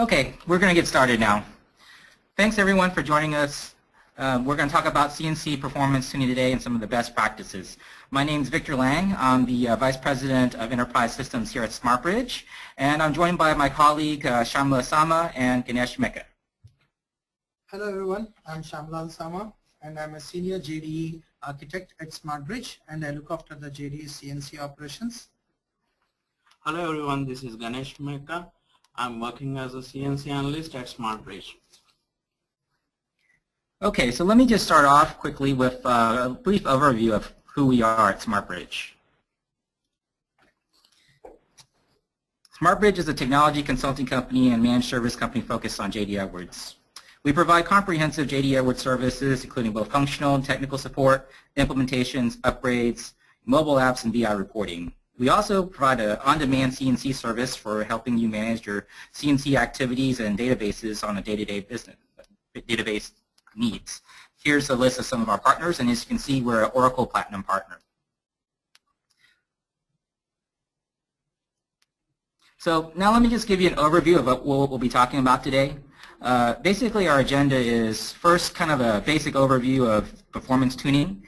Okay, we're going to get started now. Thanks everyone for joining us. We're going to talk about CNC performance tuning today and some of the best practices. My name is Victor Lang. I'm the Vice President of Enterprise Systems here at SmartBridge, and I'm joined by my colleague Shamla Sama and Ganesh Meka. Hello everyone, I'm Shamlal Sama and I'm a Senior JD Architect at SmartBridge and I look after the JD CNC operations. Hello everyone, this is Ganesh Meka. I'm working as a CNC analyst at SmartBridge. Okay, so let me just start off quickly with a brief overview of who we are at SmartBridge. SmartBridge is a technology consulting company and managed service company focused on JD Edwards. We provide comprehensive JD Edwards services, including both functional and technical support, implementations, upgrades, mobile apps, and BI reporting. We also provide an on-demand CNC service for helping you manage your CNC activities and databases on a day-to-day business database needs. Here's a list of some of our partners, and as you can see, we're an Oracle Platinum partner. So now let me just give you an overview of what we'll be talking about today. Basically, our agenda is first kind of a basic overview of performance tuning.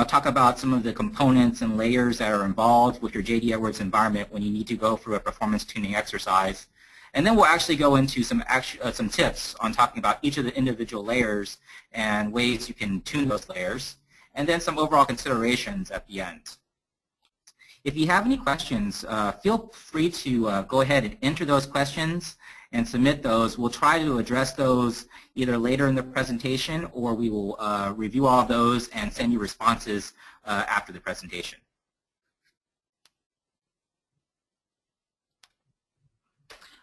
Talk about some of the components and layers that are involved with your JD Edwards environment when you need to go through a performance tuning exercise. And then we'll actually go into some tips on talking about each of the individual layers and ways you can tune those layers, and then some overall considerations at the end. If you have any questions, feel free to go ahead and enter those questions and submit those. We'll try to address those either later in the presentation, or we will review all of those and send you responses after the presentation.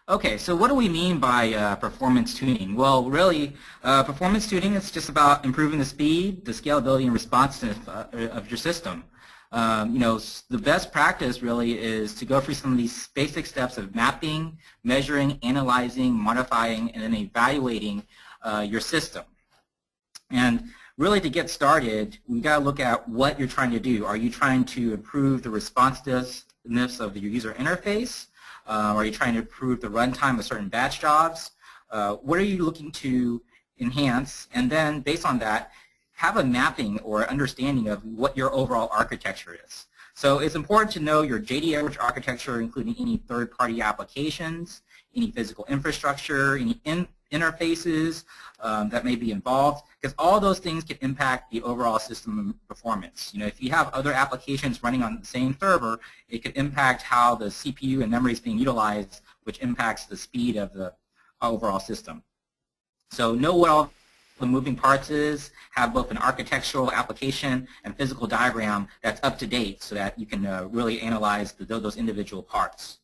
Okay, so what do we mean by performance tuning? Well, really, performance tuning is just about improving the speed, the scalability, and responsiveness of your system. The best practice really is to go through some of these basic steps of mapping, measuring, analyzing, modifying, and then evaluating your system. And really, to get started, we've got to look at what you're trying to do. Are you trying to improve the responsiveness of your user interface? Are you trying to improve the runtime of certain batch jobs? What are you looking to enhance? And then, based on that, have a mapping or understanding of what your overall architecture is. So it's important to know your JD Edwards architecture, including any third-party applications, any physical infrastructure, any interfaces that may be involved, because all those things can impact the overall system performance. If you have other applications running on the same server, it could impact how the CPU and memory is being utilized, which impacts the speed of the overall system. So know what all the moving parts is, have both an architectural application and physical diagram that's up to date so that you can really analyze those individual parts.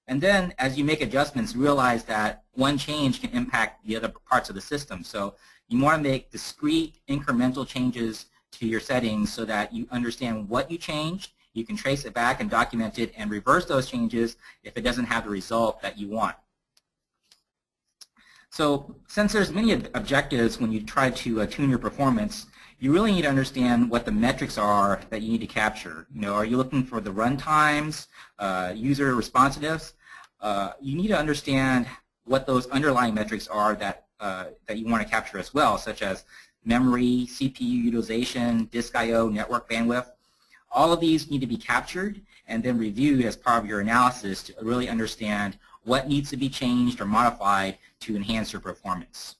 And then as you make adjustments, realize that one change can impact the other parts of the system. So you want to make discrete incremental changes to your settings so that you understand what you changed, you can trace it back and document it and reverse those changes if it doesn't have the result that you want. So since there's many objectives when you try to tune your performance, you really need to understand what the metrics are that you need to capture. Are you looking for the run times, user responsiveness? You need to understand what those underlying metrics are that you want to capture as well, such as memory, CPU utilization, disk I/O, network bandwidth. All of these need to be captured and then reviewed as part of your analysis to really understand what needs to be changed or modified to enhance your performance.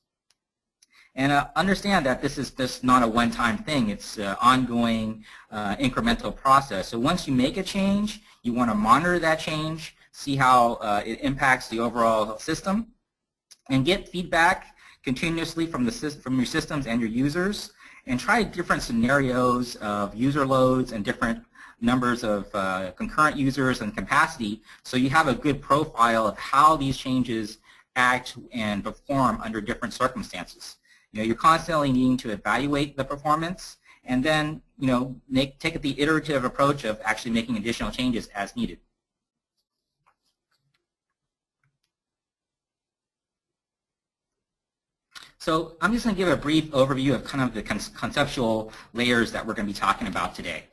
And understand that this is just not a one-time thing. It's an ongoing incremental process. So once you make a change, you want to monitor that change, see how it impacts the overall system, and get feedback continuously from your systems and your users, and try different scenarios of user loads and different numbers of concurrent users and capacity, so you have a good profile of how these changes act and perform under different circumstances. You're constantly needing to evaluate the performance and then take the iterative approach of actually making additional changes as needed. So I'm just going to give a brief overview of kind of the conceptual layers that we're going to be talking about today.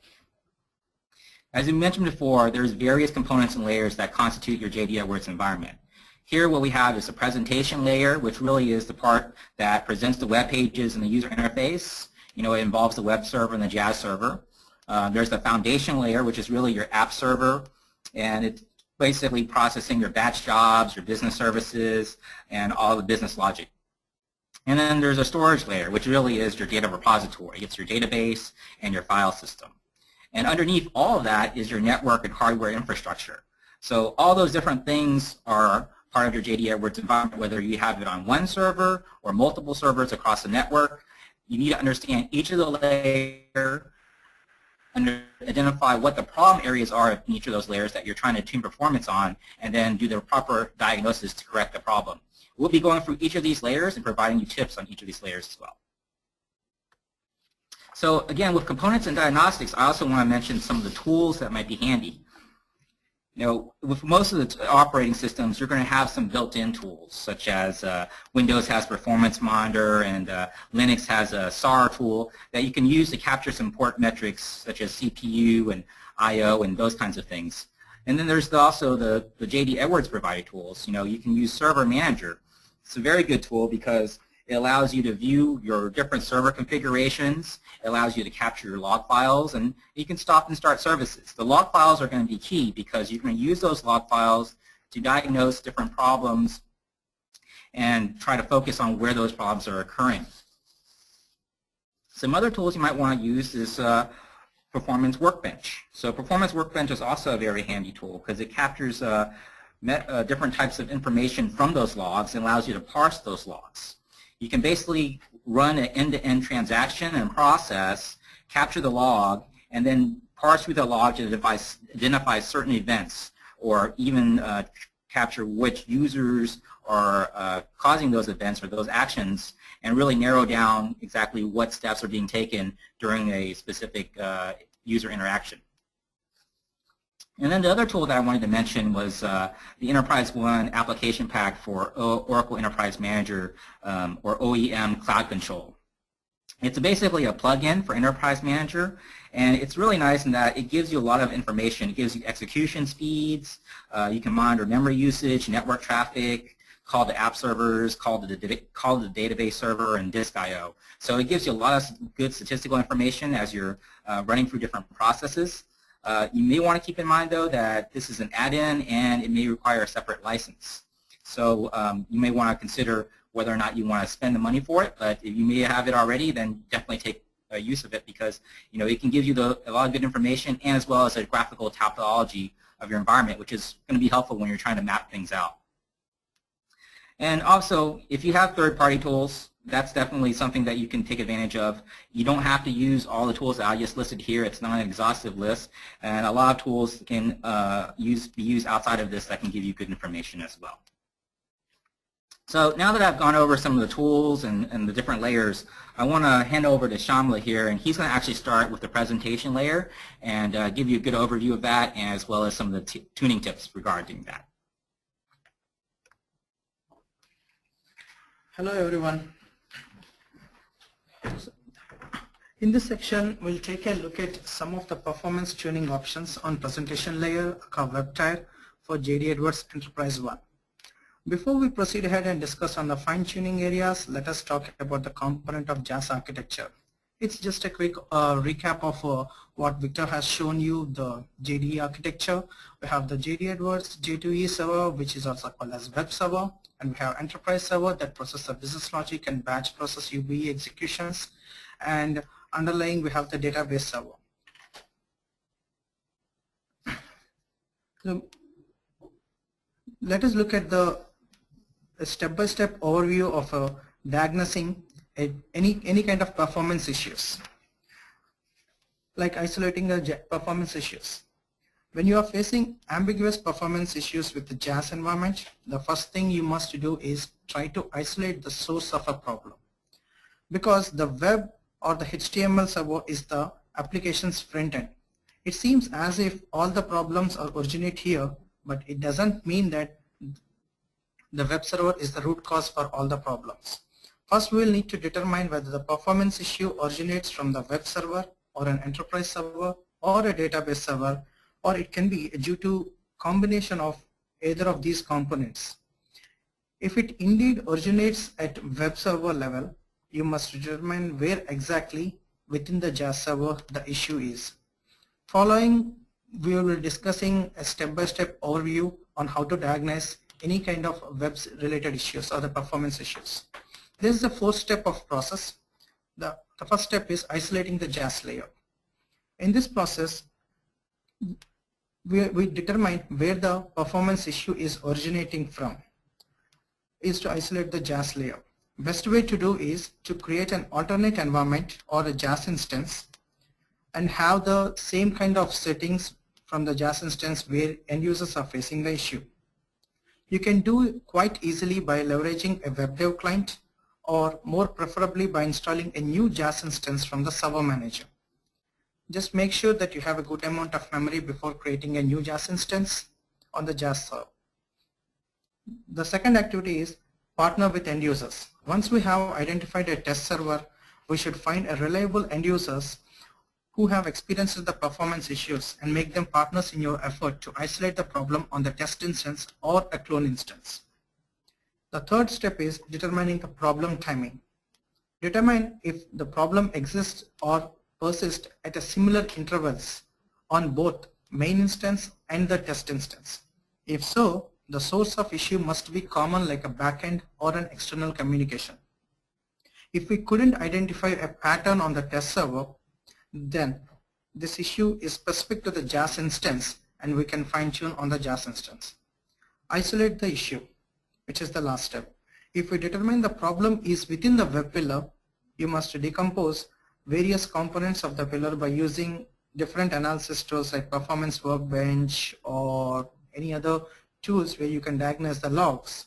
As we mentioned before, there's various components and layers that constitute your JD Edwards environment. Here what we have is a presentation layer, which really is the part that presents the web pages and the user interface. You know, it involves the web server and the JAS server. There's the foundation layer, which is really your app server, and it's basically processing your batch jobs, your business services, and all the business logic. And then there's a storage layer, which really is your data repository. It's your database and your file system. And underneath all of that is your network and hardware infrastructure. So all those different things are part of your JD Edwards environment, whether you have it on one server or multiple servers across the network. You need to understand each of the layers, identify what the problem areas are in each of those layers that you're trying to tune performance on, and then do the proper diagnosis to correct the problem. We'll be going through each of these layers and providing you tips on each of these layers as well. So again, with components and diagnostics, I also want to mention some of the tools that might be handy. You know, with most of the operating systems, you're going to have some built-in tools, such as Windows has Performance Monitor and Linux has a SAR tool that you can use to capture some important metrics, such as CPU and I/O and those kinds of things. And then there's also the JD Edwards provided tools. You know, you can use Server Manager. It's a very good tool because it allows you to view your different server configurations. It allows you to capture your log files, and you can stop and start services. The log files are going to be key because you're going to use those log files to diagnose different problems and try to focus on where those problems are occurring. Some other tools you might want to use is Performance Workbench. So Performance Workbench is also a very handy tool because it captures different types of information from those logs and allows you to parse those logs. You can basically run an end-to-end transaction and process, capture the log, and then parse through the log to identify certain events, or even capture which users are causing those events or those actions, and really narrow down exactly what steps are being taken during a specific user interaction. And then the other tool that I wanted to mention was the EnterpriseOne application pack for Oracle Enterprise Manager, or OEM Cloud Control. It's basically a plugin for Enterprise Manager, and it's really nice in that it gives you a lot of information. It gives you execution speeds, you can monitor memory usage, network traffic, call to app servers, call to the database server, and disk I/O. So it gives you a lot of good statistical information as you're running through different processes. You may want to keep in mind, though, that this is an add-in and it may require a separate license. So you may want to consider whether or not you want to spend the money for it, but if you may have it already, then definitely take use of it because, you know, it can give you a lot of good information and as well as a graphical topology of your environment, which is going to be helpful when you're trying to map things out. And also, if you have third-party tools, that's definitely something that you can take advantage of. You don't have to use all the tools that I just listed here. It's not an exhaustive list, and a lot of tools can be used outside of this that can give you good information as well. So now that I've gone over some of the tools and the different layers, I want to hand over to Shamla here, and he's going to actually start with the presentation layer and give you a good overview of that, as well as some of the tuning tips regarding that. Hello everyone. In this section, we'll take a look at some of the performance tuning options on presentation layer of web tier for JD Edwards EnterpriseOne. Before we proceed ahead and discuss on the fine-tuning areas, let us talk about the component of JAS architecture. It's just a quick recap of what Victor has shown you, the JD architecture. We have the JD Edwards J2E server, which is also called as web server, and we have enterprise server that processes the business logic and batch process UBE executions, and underlying we have the database server. So let us look at the step-by-step overview of diagnosing any kind of performance issues, like isolating the performance issues. When you are facing ambiguous performance issues with the JAS environment, the first thing you must do is try to isolate the source of a problem, because the web or the HTML server is the application's front end. It seems as if all the problems originate here, but it doesn't mean that the web server is the root cause for all the problems. First, we will need to determine whether the performance issue originates from the web server or an enterprise server or a database server, or it can be due to combination of either of these components. If it indeed originates at web server level, you must determine where exactly within the JAS server the issue is. Following, we will be discussing a step-by-step overview on how to diagnose any kind of web-related issues or the performance issues. This is the fourth step of process. The first step is isolating the JAS layer. In this process, we determine where the performance issue is originating from, is to isolate the JAS layer. Best way to do is to create an alternate environment or a JAS instance and have the same kind of settings from the JAS instance where end users are facing the issue. You can do it quite easily by leveraging a web dev client, or more preferably by installing a new JAS instance from the server manager. Just make sure that you have a good amount of memory before creating a new JAS instance on the JAS server. The second activity is partner with end users. Once we have identified a test server, we should find a reliable end users who have experienced the performance issues and make them partners in your effort to isolate the problem on the test instance or a clone instance. The third step is determining the problem timing. Determine if the problem exists or persists at a similar intervals on both main instance and the test instance. If so, the source of issue must be common like a backend or an external communication. If we couldn't identify a pattern on the test server, then this issue is specific to the JAS instance and we can fine-tune on the JAS instance. Isolate the issue, which is the last step. If we determine the problem is within the web pillar, you must decompose various components of the pillar by using different analysis tools like Performance Workbench or any other tools where you can diagnose the logs.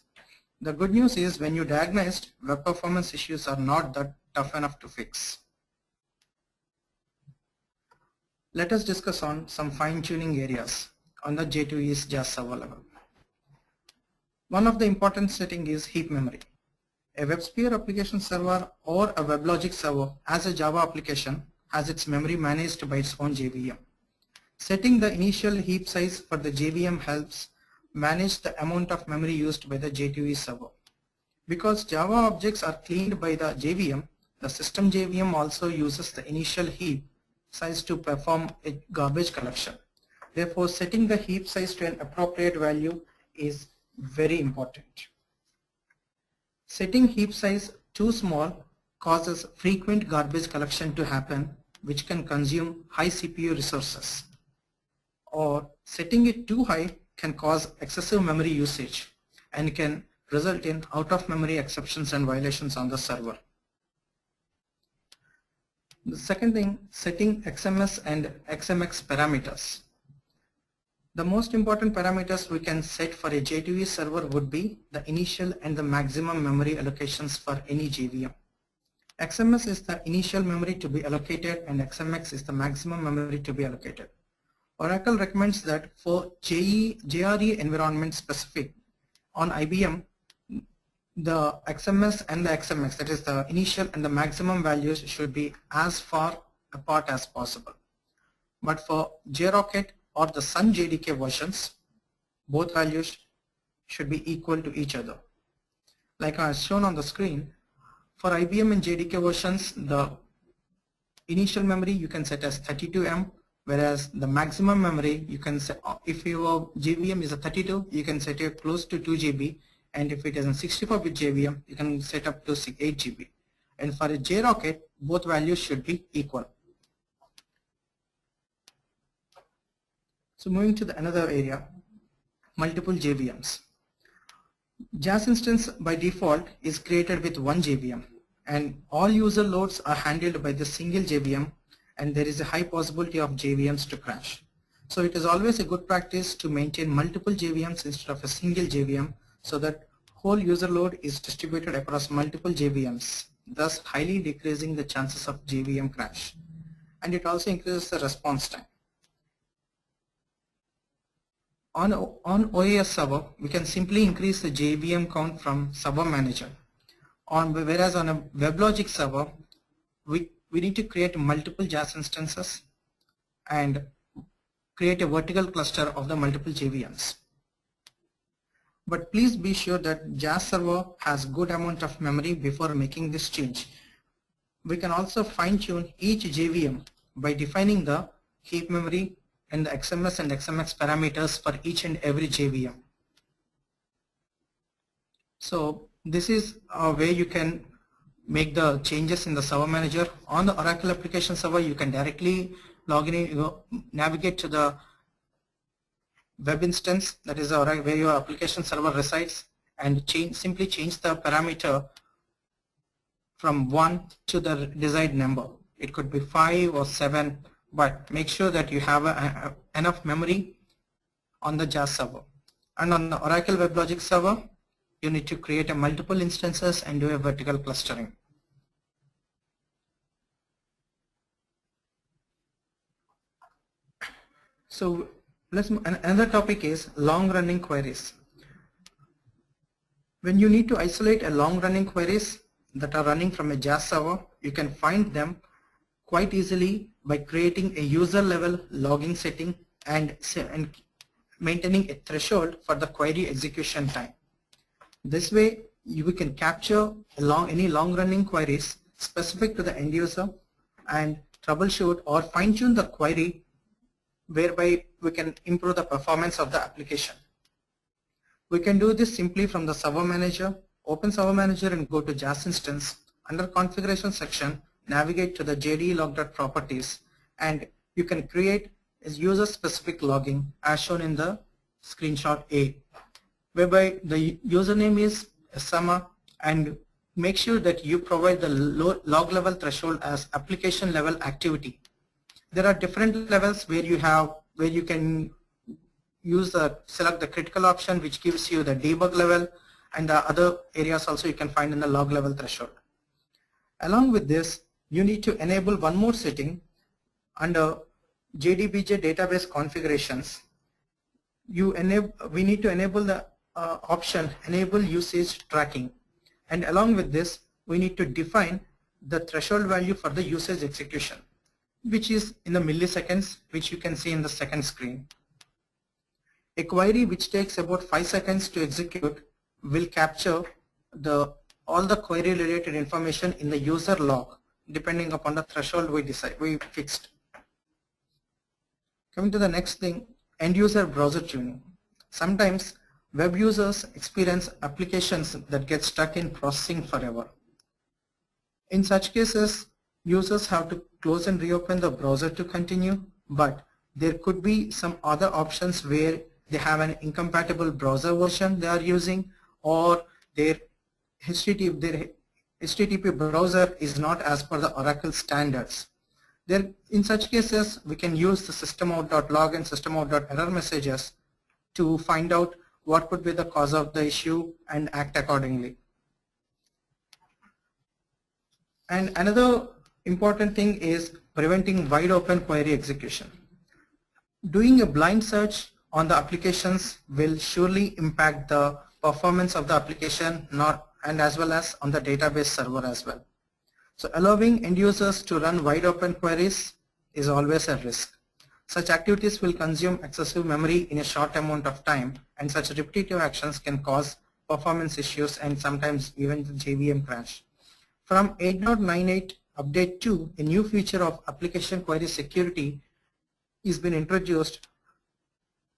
The good news is when you diagnosed, web performance issues are not that tough enough to fix. Let us discuss on some fine-tuning areas on the J2EE's JAS server level. One of the important setting is heap memory. A WebSphere application server or a WebLogic server as a Java application has its memory managed by its own JVM. Setting the initial heap size for the JVM helps manage the amount of memory used by the J2EE server. Because Java objects are cleaned by the JVM, the system JVM also uses the initial heap size to perform a garbage collection. Therefore, setting the heap size to an appropriate value is very important. Setting heap size too small causes frequent garbage collection to happen, which can consume high CPU resources. Or setting it too high can cause excessive memory usage and can result in out-of-memory exceptions and violations on the server. The second thing, setting XMS and XMX parameters. The most important parameters we can set for a J2EE server would be the initial and the maximum memory allocations for any JVM. XMS is the initial memory to be allocated and XMX is the maximum memory to be allocated. Oracle recommends that for JRE environment specific on IBM, the XMS and the XMX, that is the initial and the maximum values, should be as far apart as possible. But for JRocket or the Sun JDK versions, both values should be equal to each other. Like as shown on the screen, for IBM and JDK versions, the initial memory you can set as 32M, whereas the maximum memory you can set, if your JVM is a 32, you can set it close to 2 GB, and if it is a 64-bit JVM, you can set up to 8 GB. And for a JRocket, both values should be equal. So moving to another area, multiple JVMs. JAS instance by default is created with one JVM, and all user loads are handled by the single JVM, and there is a high possibility of JVMs to crash. So it is always a good practice to maintain multiple JVMs instead of a single JVM, so that whole user load is distributed across multiple JVMs, thus highly decreasing the chances of JVM crash. And it also increases the response time. On OAS server, we can simply increase the JVM count from server manager. Whereas on a WebLogic server, we need to create multiple JAS instances and create a vertical cluster of the multiple JVMs. But please be sure that JAS server has good amount of memory before making this change. We can also fine-tune each JVM by defining the heap memory and the XMS and XMX parameters for each and every JVM. So this is a way you can make the changes in the server manager. On the Oracle application server, you can directly log in, navigate to the web instance, that is where your application server resides, and simply change the parameter from 1 to the desired number. It could be 5 or 7, but make sure that you have enough memory on the JAS server. And on the Oracle WebLogic server, you need to create a multiple instances and do a vertical clustering. So another topic is long-running queries. When you need to isolate a long-running queries that are running from a JAS server, you can find them quite easily by creating a user-level logging setting and maintaining a threshold for the query execution time. This way, we can capture any long-running queries specific to the end user and troubleshoot or fine-tune the query, whereby we can improve the performance of the application. We can do this simply from the server manager. Open server manager and go to JAS instance. Under configuration section, navigate to the JD log.properties, and you can create a user specific logging as shown in the screenshot A, whereby the username is Sama, and make sure that you provide the log level threshold as application level activity. There are different levels where you can select the critical option, which gives you the debug level, and the other areas also you can find in the log level threshold. Along with this, you need to enable one more setting under JDBJ database configurations. We need to enable the option enable usage tracking, and along with this we need to define the threshold value for the usage execution, which is in the milliseconds, which you can see in the second screen. A query which takes about 5 seconds to execute will capture all the query related information in the user log depending upon the threshold we fixed. Coming to the next thing, end user browser tuning. Sometimes web users experience applications that get stuck in processing forever. In such cases, users have to close and reopen the browser to continue, but there could be some other options where they have an incompatible browser version they are using, or their HTTP browser is not as per the Oracle standards. In such cases, we can use the systemout.log and systemout.error messages to find out what could be the cause of the issue and act accordingly. And another important thing is preventing wide open query execution. Doing a blind search on the applications will surely impact the performance of the application, and as well as on the database server as well. So allowing end users to run wide open queries is always a risk. Such activities will consume excessive memory in a short amount of time, and such repetitive actions can cause performance issues and sometimes even the JVM crash. From 8.98 update 2, a new feature of application query security is been introduced,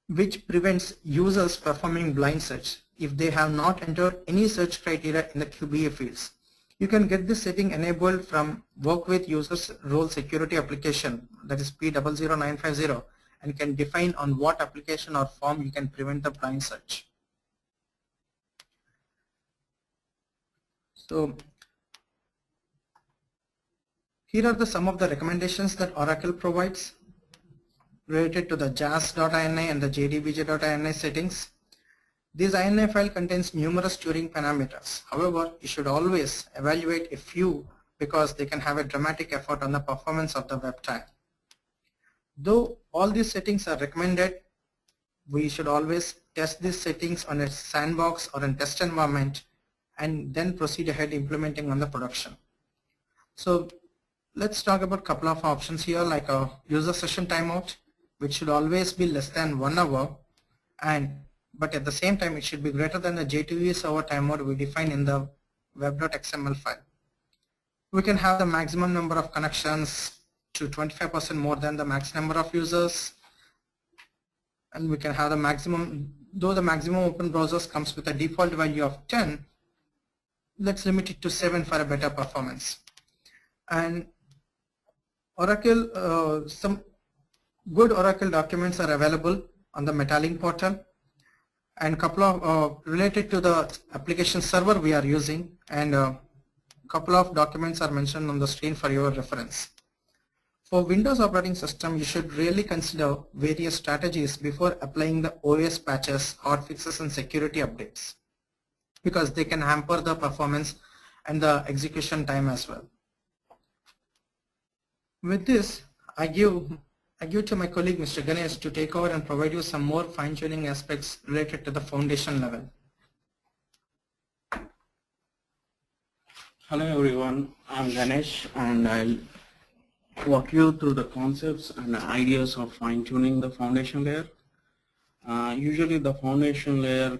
which prevents users performing blind search if they have not entered any search criteria in the QBA fields. You can get this setting enabled from Work with Users Role Security application, that is P00950, and can define on what application or form you can prevent the blind search. So here are some of the recommendations that Oracle provides related to the JAS.ini and the JDBJ.ini settings. This INI file contains numerous Turing parameters. However, you should always evaluate a few because they can have a dramatic effect on the performance of the web time. Though all these settings are recommended, we should always test these settings on a sandbox or a test environment and then proceed ahead implementing on the production. So let's talk about a couple of options here, like a user session timeout, which should always be less than 1 hour, and but at the same time it should be greater than the J2EE server timeout we define in the web.xml file. We can have the maximum number of connections to 25% more than the max number of users, and we can have the maximum, though the maximum open browsers comes with a default value of 10, let's limit it to 7 for a better performance. And Oracle, some good Oracle documents are available on the Metalink portal, and couple of related to the application server we are using, and couple of documents are mentioned on the screen for your reference. For Windows operating system, you should really consider various strategies before applying the OS patches, hotfixes and security updates, because they can hamper the performance and the execution time as well. With this, I give to my colleague Mr. Ganesh to take over and provide you some more fine-tuning aspects related to the foundation level. Hello everyone, I'm Ganesh and I'll walk you through the concepts and ideas of fine-tuning the foundation layer. Usually the foundation layer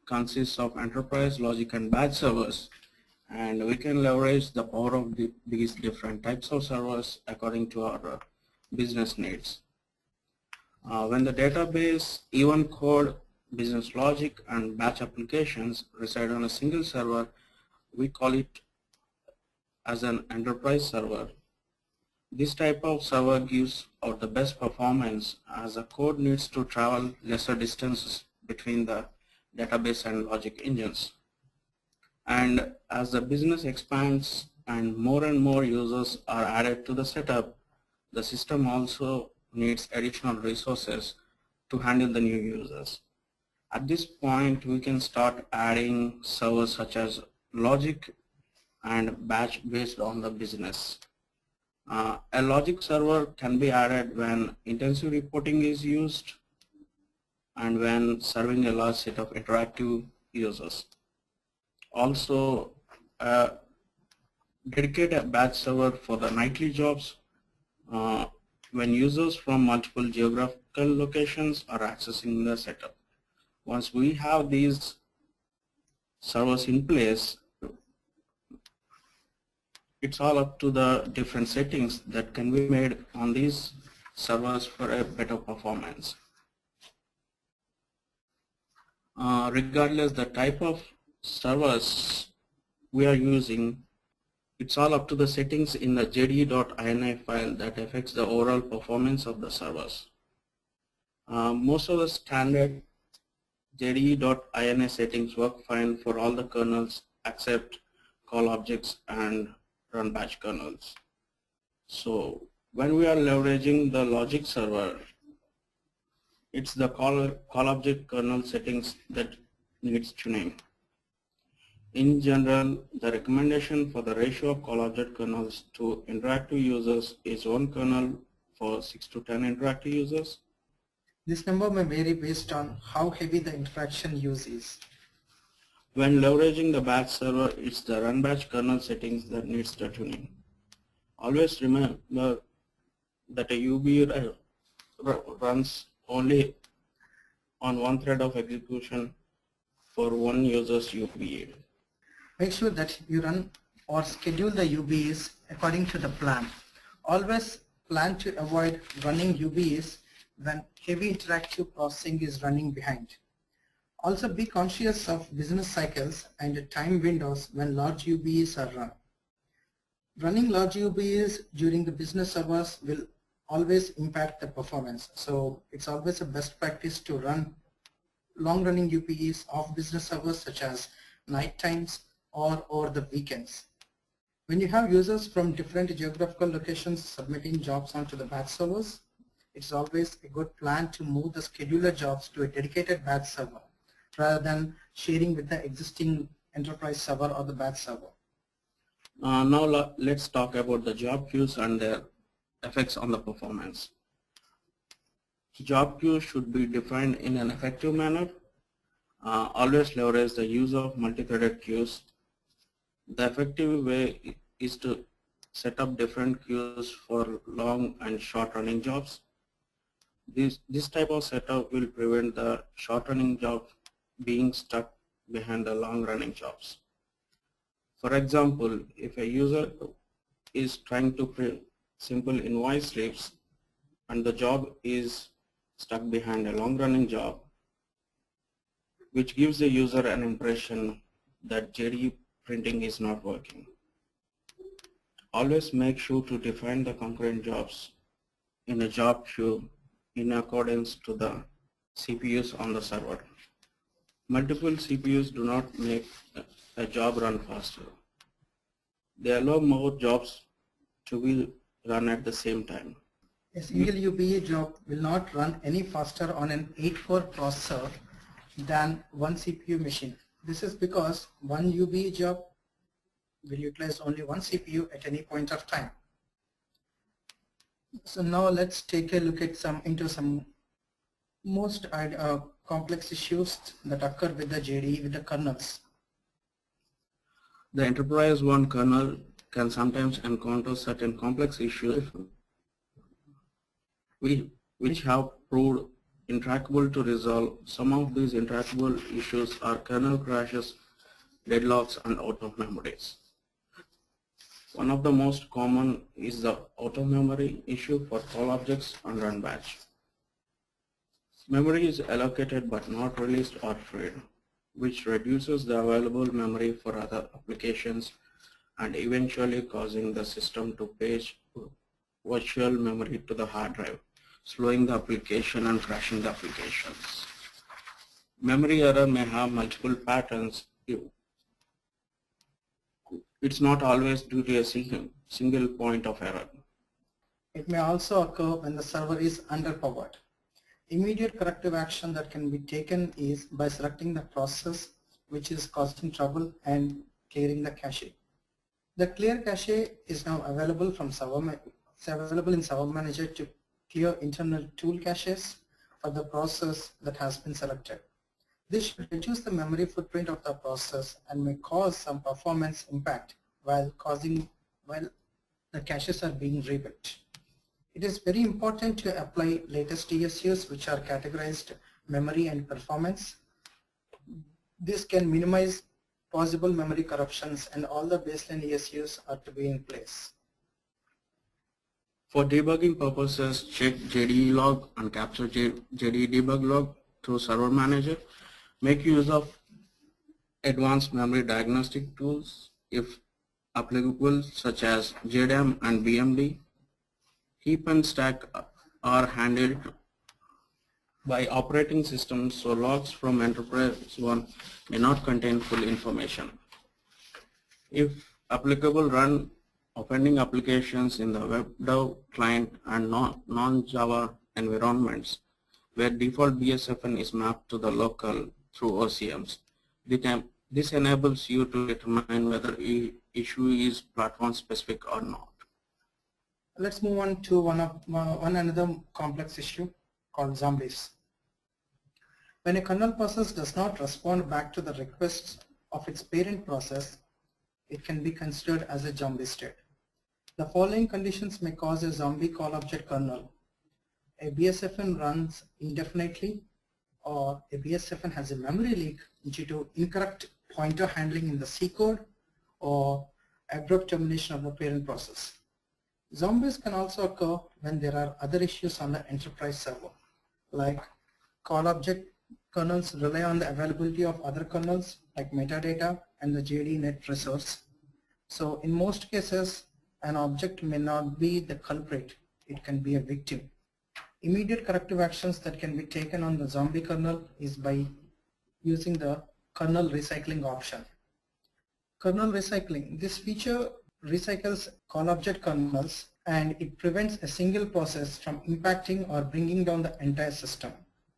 consists of enterprise, logic and batch servers, and we can leverage the power of these different types of servers according to our business needs. When the database, event code, business logic and batch applications reside on a single server, we call it as an enterprise server. This type of server gives out the best performance as the code needs to travel lesser distances between the database and logic engines. And as the business expands and more users are added to the setup, the system also needs additional resources to handle the new users. At this point, we can start adding servers such as logic and batch based on the business. A logic server can be added when intensive reporting is used and when serving a large set of interactive users. Also, dedicate a batch server for the nightly jobs when users from multiple geographical locations are accessing the setup. Once we have these servers in place, it's all up to the different settings that can be made on these servers for a better performance. Regardless the type of servers we are using, it's all up to the settings in the JD.ini file that affects the overall performance of the servers. Most of the standard JD.ini settings work fine for all the kernels except call objects and run batch kernels. So when we are leveraging the logic server, it's the call object kernel settings that needs tuning. In general, the recommendation for the ratio of call object kernels to interactive users is 1 kernel for 6 to 10 interactive users. This number may vary based on how heavy the interaction use is. When leveraging the batch server, it's the run batch kernel settings that needs the tuning. Always remember that a UB runs only on one thread of execution for one user's UBA. Make sure that you run or schedule the UBAs according to the plan. Always plan to avoid running UBAs when heavy interactive processing is running behind. Also be conscious of business cycles and time windows when large UBAs are run. Running large UBAs during the business servers will always impact the performance. So it's always a best practice to run long running UBAs off business servers such as night times or over the weekends. When you have users from different geographical locations submitting jobs onto the batch servers, it's always a good plan to move the scheduler jobs to a dedicated batch server rather than sharing with the existing enterprise server or the batch server. Now let's talk about the job queues and their effects on the performance. Job queues should be defined in an effective manner. Always leverage the use of multi-threaded queues. The effective way is to set up different queues for long and short running jobs. This type of setup will prevent the short-running job being stuck behind the long-running jobs. For example, if a user is trying to print simple invoice slips and the job is stuck behind a long-running job, which gives the user an impression that JD printing is not working. Always make sure to define the concurrent jobs in a job queue in accordance to the CPUs on the server. Multiple CPUs do not make a job run faster. They allow more jobs to be run at the same time. A single UBA job will not run any faster on an 8-core processor than one CPU machine. This is because one UBA job will utilize only one CPU at any point of time. So now let's take a look at some most complex issues that occur with the JDE with the kernels. The EnterpriseOne kernel can sometimes encounter certain complex issues which have proved intractable to resolve. Some of these intractable issues are kernel crashes, deadlocks, and out of memories. One of the most common is the out of memory issue for call objects and run batch. Memory is allocated but not released or freed, which reduces the available memory for other applications and eventually causing the system to page virtual memory to the hard drive, slowing the application and crashing the applications. Memory error may have multiple patterns. It's not always due to a single point of error. It may also occur when the server is underpowered. Immediate corrective action that can be taken is by selecting the process which is causing trouble and clearing the cache. The clear cache is now available in Server Manager to clear internal tool caches for the process that has been selected. This should reduce the memory footprint of the process and may cause some performance impact while the caches are being rebuilt. It is very important to apply latest ESUs which are categorized memory and performance. This can minimize possible memory corruptions and all the baseline ESUs are to be in place. For debugging purposes, check JDE log and capture JDE debug log through Server Manager. Make use of advanced memory diagnostic tools if applicable, such as JDAM and BMD. Heap and stack are handled by operating systems, so logs from EnterpriseOne may not contain full information. If applicable, run offending applications in the web dev client and non-Java environments where default BSFN is mapped to the local through OCMs. This enables you to determine whether the issue is platform specific or not. Let's move on to another complex issue called zombies. When a kernel process does not respond back to the requests of its parent process, it can be considered as a zombie state. The following conditions may cause a zombie call object kernel. A BSFN runs indefinitely, or a BSFN has a memory leak due to incorrect pointer handling in the C code or abrupt termination of the parent process. Zombies can also occur when there are other issues on the enterprise server, like call object kernels rely on the availability of other kernels like metadata and the JD net resource. So in most cases, an object may not be the culprit, it can be a victim. Immediate corrective actions that can be taken on the zombie kernel is by using the kernel recycling option. Kernel recycling, this feature recycles call object kernels and it prevents a single process from impacting or bringing down the entire system.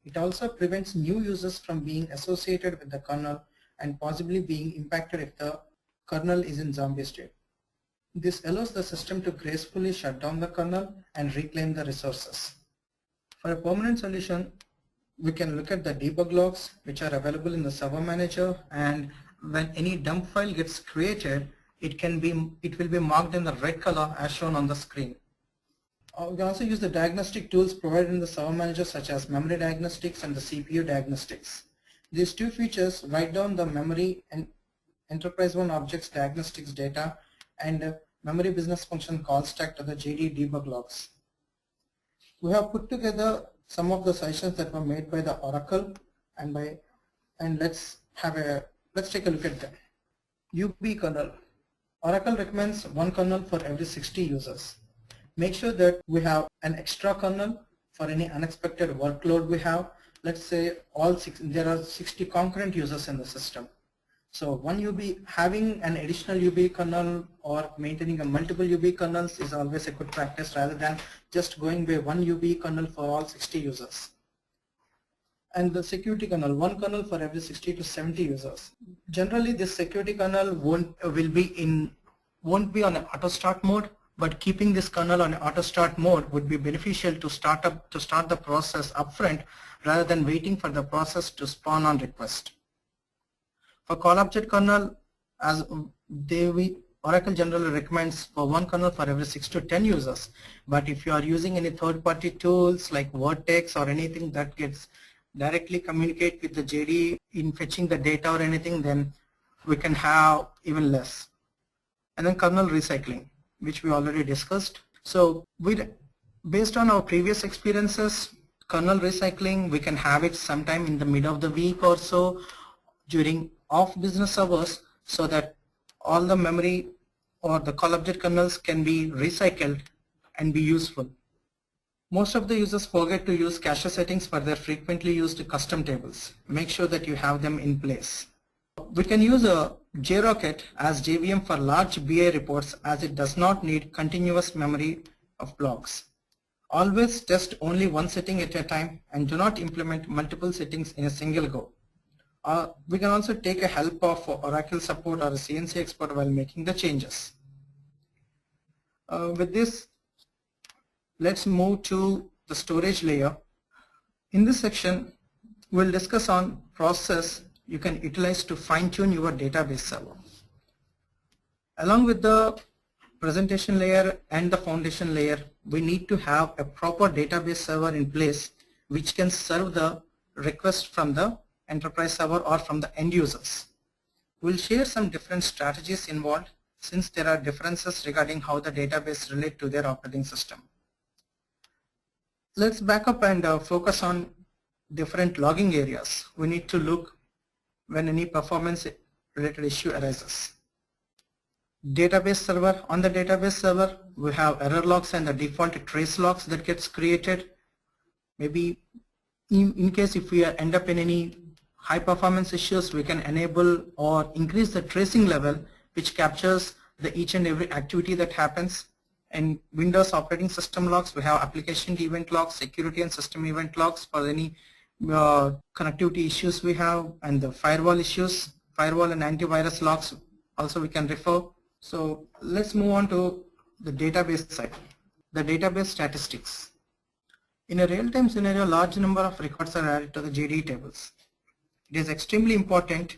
It also prevents new users from being associated with the kernel and possibly being impacted if the kernel is in zombie state. This allows the system to gracefully shut down the kernel and reclaim the resources. For a permanent solution, we can look at the debug logs which are available in the Server Manager, and when any dump file gets created, it will be marked in the red color as shown on the screen. We can also use the diagnostic tools provided in the server manager such as memory diagnostics and the CPU diagnostics. These two features write down the memory and EnterpriseOne objects diagnostics data and memory business function call stack to the JD debug logs. We have put together some of the suggestions that were made by the Oracle and let's take a look at them. UB kernel. Oracle recommends one kernel for every 60 users. Make sure that we have an extra kernel for any unexpected workload we have. Let's say there are 60 concurrent users in the system. So having an additional UB kernel or maintaining a multiple UB kernels is always a good practice rather than just going by one UB kernel for all 60 users. And the security kernel, one kernel for every 60 to 70 users. Generally, this security kernel won't be on an auto start mode, but keeping this kernel on auto start mode would be beneficial to start the process upfront rather than waiting for the process to spawn on request. For call object kernel, Oracle generally recommends for one kernel for every 6 to 10 users. But if you are using any third-party tools like Vertex or anything that gets directly communicate with the JD in fetching the data or anything, then we can have even less. And then kernel recycling, which we already discussed. So based on our previous experiences, kernel recycling, we can have it sometime in the mid of the week or so during off business hours so that all the memory or the call object kernels can be recycled and be useful. Most of the users forget to use cache settings for their frequently used custom tables. Make sure that you have them in place. We can use a JRocket as JVM for large BI reports as it does not need continuous memory of blocks. Always test only one setting at a time and do not implement multiple settings in a single go. We can also take a help of Oracle support or a CNC expert while making the changes. With this, let's move to the storage layer. In this section, we'll discuss on process you can utilize to fine-tune your database server. Along with the presentation layer and the foundation layer, we need to have a proper database server in place which can serve the request from the enterprise server or from the end users. We'll share some different strategies involved since there are differences regarding how the database relate to their operating system. Let's back up and focus on different logging areas we need to look when any performance related issue arises. Database server. On the database server, we have error logs and the default trace logs that gets created. Maybe in case if we end up in any high performance issues, we can enable or increase the tracing level which captures the each and every activity that happens. In Windows operating system logs, we have application event logs, security and system event logs for any connectivity issues we have, and the firewall issues, firewall and antivirus logs also we can refer. So let's move on to the database side, the database statistics. In a real-time scenario, large number of records are added to the JD tables. It is extremely important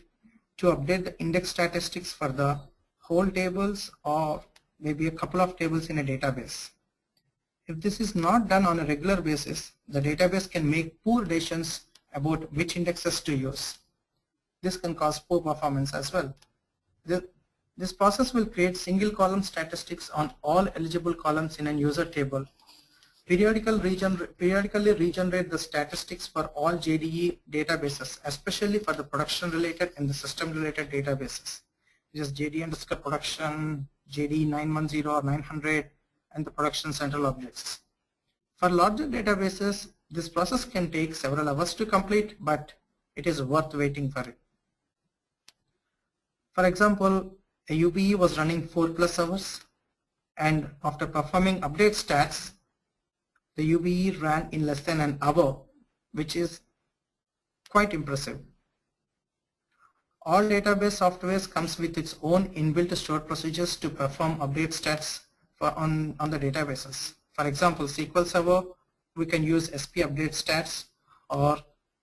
to update the index statistics for the whole tables or maybe a couple of tables in a database. If this is not done on a regular basis, the database can make poor decisions about which indexes to use. This can cause poor performance as well. This process will create single column statistics on all eligible columns in a user table. Periodically regenerate the statistics for all JDE databases, especially for the production related and the system related databases. This is JD_production, JD 910 or 900, and the production central objects. For larger databases, this process can take several hours to complete, but it is worth waiting for it. For example, a UBE was running 4+ hours, and after performing update stats, the UBE ran in less than an hour, which is quite impressive. All database softwares comes with its own inbuilt stored procedures to perform update stats on the databases. For example, SQL Server, we can use SP update stats, or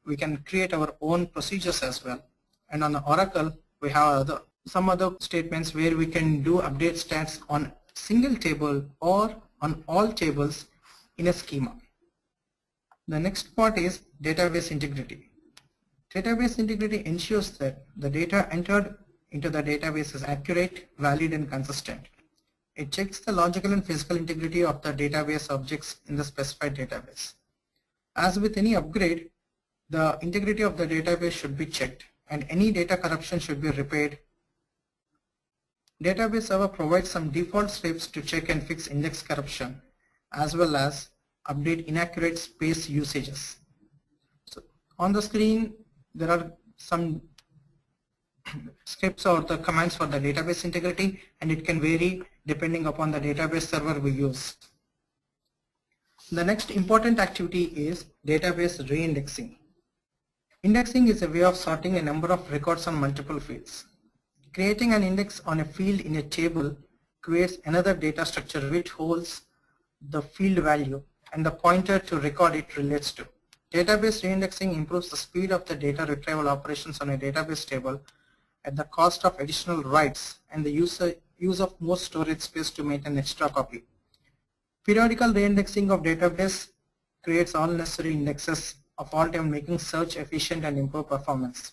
we can create our own procedures as well. And on Oracle, we have some other statements where we can do update stats on single table or on all tables in a schema. The next part is database integrity. Database integrity ensures that the data entered into the database is accurate, valid, and consistent. It checks the logical and physical integrity of the database objects in the specified database. As with any upgrade, the integrity of the database should be checked and any data corruption should be repaired. Database server provides some default steps to check and fix index corruption as well as update inaccurate space usages. So on the screen there are some scripts or the commands for the database integrity, and it can vary depending upon the database server we use. The next important activity is database reindexing. Indexing is a way of sorting a number of records on multiple fields. Creating an index on a field in a table creates another data structure which holds the field value and the pointer to record it relates to. Database reindexing improves the speed of the data retrieval operations on a database table at the cost of additional writes and the use of more storage space to maintain extra copy. Periodical reindexing of database creates all necessary indexes of all time, making search efficient and improve performance.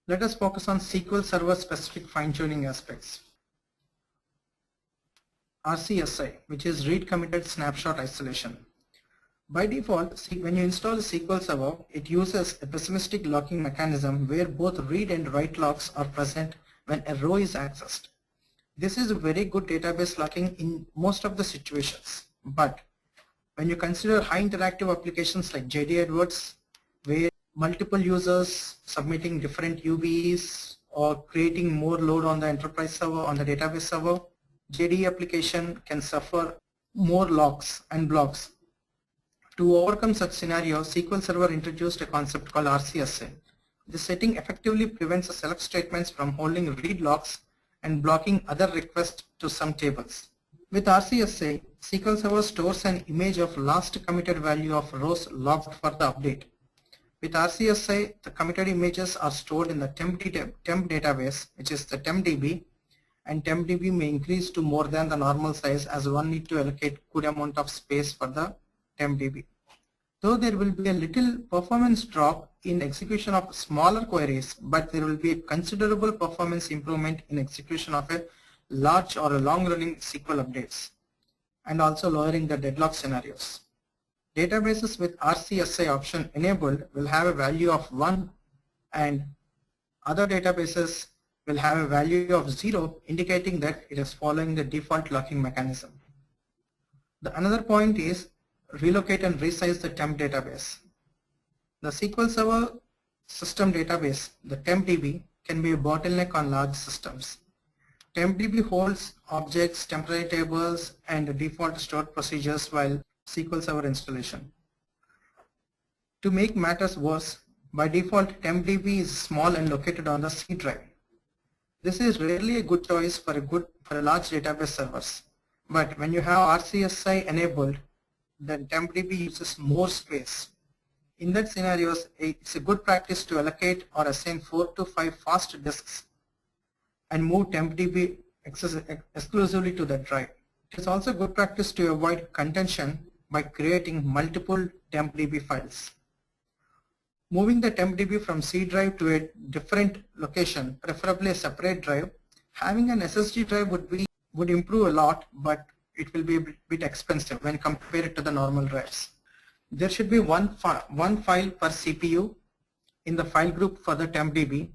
Let us focus on SQL Server specific fine-tuning aspects. RCSI, which is Read Committed Snapshot Isolation. By default, when you install the SQL Server, it uses a pessimistic locking mechanism where both read and write locks are present when a row is accessed. This is a very good database locking in most of the situations, but when you consider high interactive applications like JD Edwards, where multiple users submitting different UVs or creating more load on the enterprise server, on the database server, JD application can suffer more locks and blocks. To overcome such scenarios, SQL Server introduced a concept called RCSA. This setting effectively prevents the select statements from holding read locks and blocking other requests to some tables. With RCSA, SQL Server stores an image of last committed value of rows logged for the update. With RCSA, the committed images are stored in the temp database, which is the tempdb, and tempdb may increase to more than the normal size as one need to allocate good amount of space for the tempdb. Though there will be a little performance drop in execution of smaller queries, but there will be a considerable performance improvement in execution of a large or a long-running SQL updates, and also lowering the deadlock scenarios. Databases with RCSA option enabled will have a value of 1 and other databases will have a value of 0, indicating that it is following the default locking mechanism. Another point is relocate and resize the temp database. The SQL Server system database, the tempdb, can be a bottleneck on large systems. Tempdb holds objects, temporary tables, and default stored procedures while SQL Server installation. To make matters worse, by default tempdb is small and located on the C drive. This is rarely a good choice for a large database servers. But when you have RCSI enabled, then tempdb uses more space. In that scenarios, it's a good practice to allocate or assign 4 to 5 fast disks and move tempdb exclusively to that drive. It is also good practice to avoid contention by creating multiple tempdb files. Moving the tempdb from C drive to a different location, preferably a separate drive, having an SSD drive would improve a lot, but it will be a bit expensive when compared to the normal drives. There should be one file per CPU in the file group for the tempdb,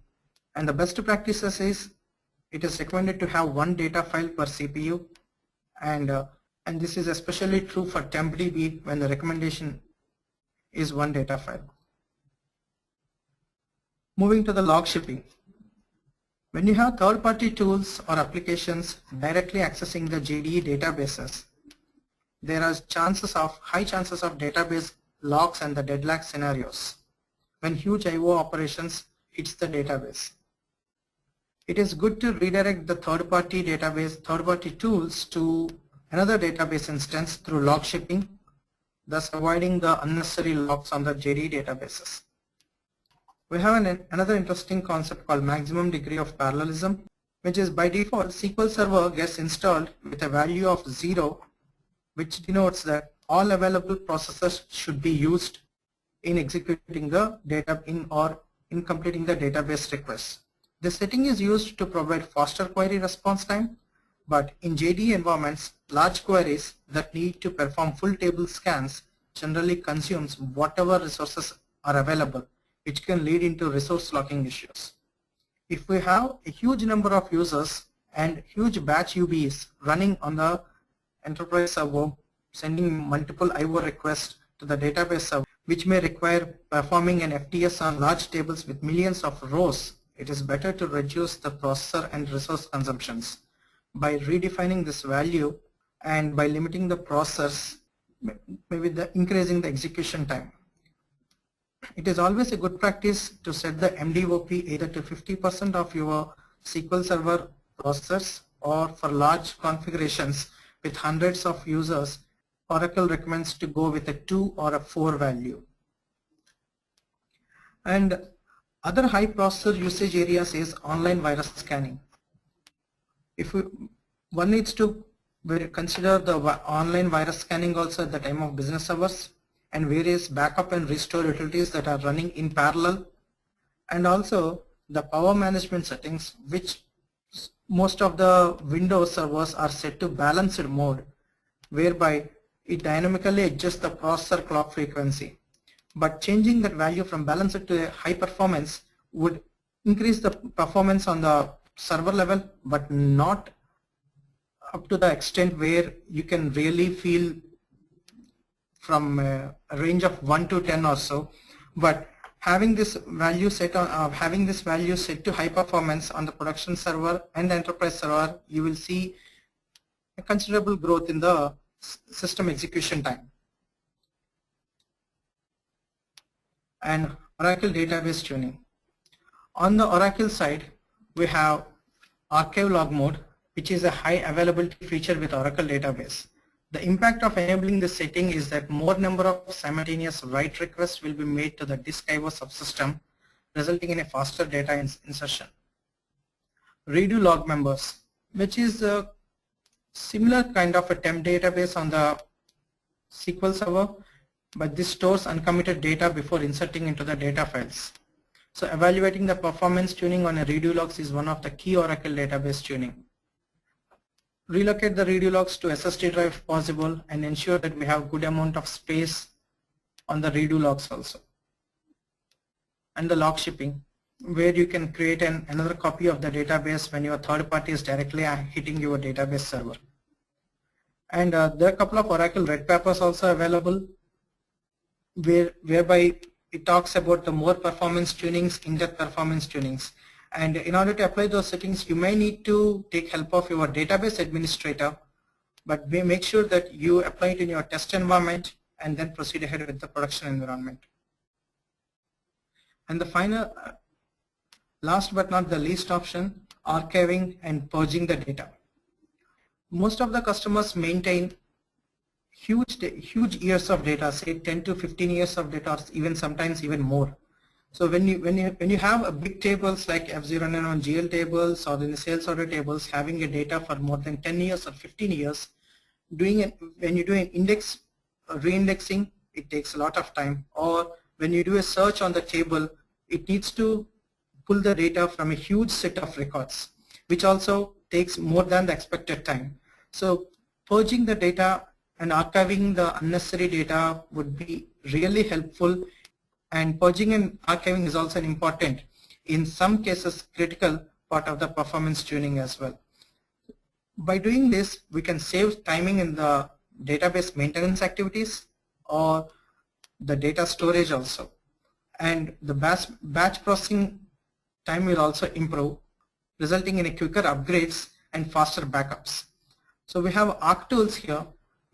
and the best practices is it is recommended to have one data file per CPU, and this is especially true for tempdb when the recommendation is one data file. Moving to the log shipping. When you have third-party tools or applications directly accessing the JDE databases, there are high chances of database logs and the deadlock scenarios when huge IO operations hits the database. It is good to redirect the third-party tools to another database instance through log shipping, thus avoiding the unnecessary logs on the JDE databases. We have another interesting concept called maximum degree of parallelism, which is by default SQL Server gets installed with a value of 0, which denotes that all available processors should be used in executing the data in completing the database request. This setting is used to provide faster query response time, but in JD environments, large queries that need to perform full table scans generally consumes whatever resources are available, which can lead into resource locking issues. If we have a huge number of users and huge batch UBs running on the enterprise server, sending multiple IO requests to the database server, which may require performing an FTS on large tables with millions of rows, it is better to reduce the processor and resource consumptions by redefining this value and by limiting the process, maybe increasing the execution time. It is always a good practice to set the MDOP either to 50% of your SQL Server processors, or for large configurations with hundreds of users, Oracle recommends to go with a 2 or a 4 value. And other high processor usage areas is online virus scanning. One needs to consider the online virus scanning also at the time of business hours, and various backup and restore utilities that are running in parallel, and also the power management settings, which most of the Windows servers are set to balanced mode, whereby it dynamically adjusts the processor clock frequency. But changing that value from balanced to high performance would increase the performance on the server level, but not up to the extent where you can really feel from a range of 1 to 10 or so. But having this value set to high performance on the production server and the enterprise server, you will see a considerable growth in the system execution time. And Oracle database tuning. On the Oracle side, we have archive log mode, which is a high availability feature with Oracle database. The impact of enabling this setting is that more number of simultaneous write requests will be made to the disk IO subsystem, resulting in a faster data insertion. Redo log members, which is a similar kind of a temp database on the SQL Server, but this stores uncommitted data before inserting into the data files. So evaluating the performance tuning on a redo logs is one of the key Oracle database tuning. Relocate the redo logs to SSD drive if possible, and ensure that we have good amount of space on the redo logs also. And the log shipping, where you can create another copy of the database when your third party is directly hitting your database server. And there are a couple of Oracle red papers also available, whereby it talks about the more performance tunings, in-depth performance tunings. And in order to apply those settings, you may need to take help of your database administrator, but make sure that you apply it in your test environment and then proceed ahead with the production environment. And the final, last but not the least option, archiving and purging the data. Most of the customers maintain huge years of data, say 10 to 15 years of data, or even sometimes even more. So when you have a big tables like F091 GL tables or in the sales order tables having a data for more than 10 years or 15 years, when you do an index reindexing, it takes a lot of time. Or when you do a search on the table, it needs to pull the data from a huge set of records, which also takes more than the expected time. So purging the data and archiving the unnecessary data would be really helpful. And purging and archiving is also an important, in some cases critical, part of the performance tuning as well. By doing this, we can save timing in the database maintenance activities or the data storage also. And the batch processing time will also improve, resulting in a quicker upgrades and faster backups. So we have Arc tools here,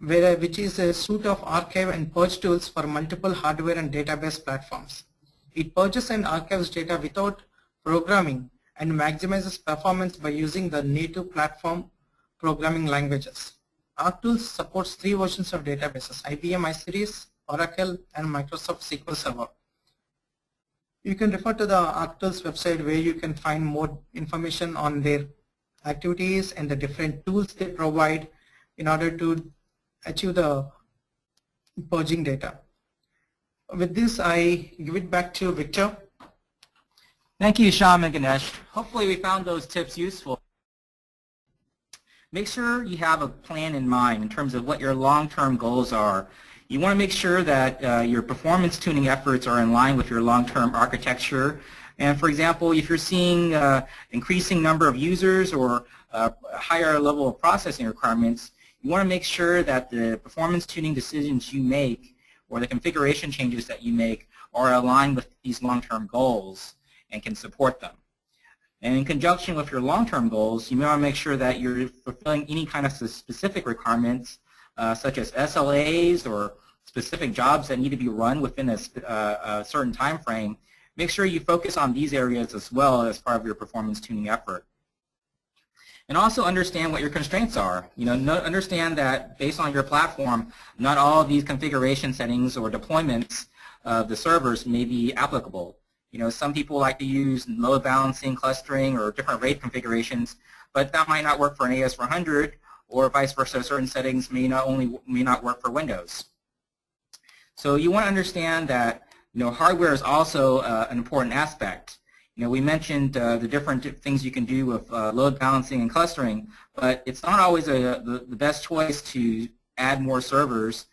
which is a suite of archive and purge tools for multiple hardware and database platforms. It purges and archives data without programming and maximizes performance by using the native platform programming languages. Arc tools supports 3 versions of databases: IBM iSeries, Oracle, and Microsoft SQL Server. You can refer to the Arc tools website, where you can find more information on their activities and the different tools they provide in order to achieve the purging data. With this, I give it back to Victor. Thank you, Shyam and Ganesh. Hopefully we found those tips useful. Make sure you have a plan in mind in terms of what your long-term goals are. You want to make sure that your performance tuning efforts are in line with your long-term architecture. And for example, if you're seeing increasing number of users or a higher level of processing requirements, you want to make sure that the performance tuning decisions you make or the configuration changes that you make are aligned with these long-term goals and can support them. And in conjunction with your long-term goals, you may want to make sure that you're fulfilling any kind of specific requirements such as SLAs or specific jobs that need to be run within a certain time frame. Make sure you focus on these areas as well as part of your performance tuning effort. And also understand what your constraints are. Understand that based on your platform, not all of these configuration settings or deployments of the servers may be applicable. Some people like to use load balancing, clustering, or different RAID configurations, but that might not work for an AS400, or vice versa. Certain settings may not work for Windows. So you want to understand that hardware is also an important aspect. We mentioned the different things you can do with load balancing and clustering, but it's not always the best choice to add more servers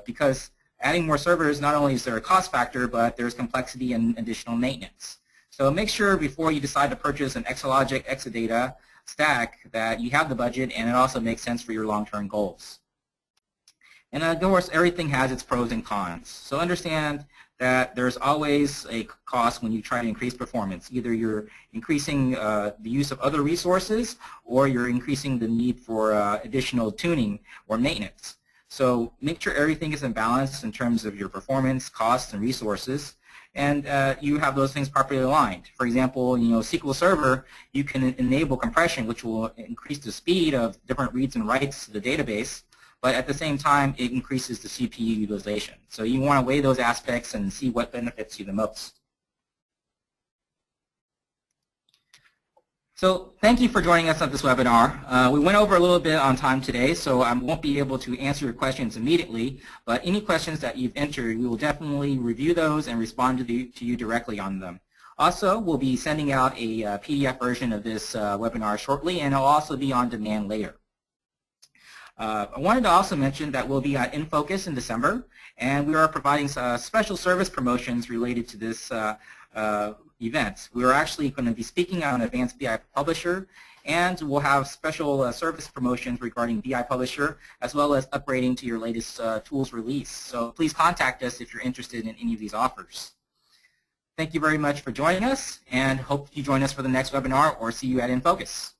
because adding more servers, not only is there a cost factor, but there's complexity and additional maintenance. So make sure before you decide to purchase an Exalogic Exadata stack that you have the budget and it also makes sense for your long-term goals. And of course, everything has its pros and cons. So understand that there's always a cost when you try to increase performance. Either you're increasing the use of other resources or you're increasing the need for additional tuning or maintenance. So make sure everything is in balance in terms of your performance, costs, and resources, and you have those things properly aligned. For example, SQL Server, you can enable compression, which will increase the speed of different reads and writes to the database, but at the same time, it increases the CPU utilization. So you want to weigh those aspects and see what benefits you the most. So thank you for joining us on this webinar. We went over a little bit on time today, so I won't be able to answer your questions immediately, but any questions that you've entered, we will definitely review those and respond to you directly on them. Also, we'll be sending out a PDF version of this webinar shortly, and it'll also be on demand later. I wanted to also mention that we'll be at InFocus in December, and we are providing special service promotions related to this event. We're actually going to be speaking on Advanced BI Publisher, and we'll have special service promotions regarding BI Publisher, as well as upgrading to your latest tools release. So please contact us if you're interested in any of these offers. Thank you very much for joining us, and hope you join us for the next webinar or see you at InFocus.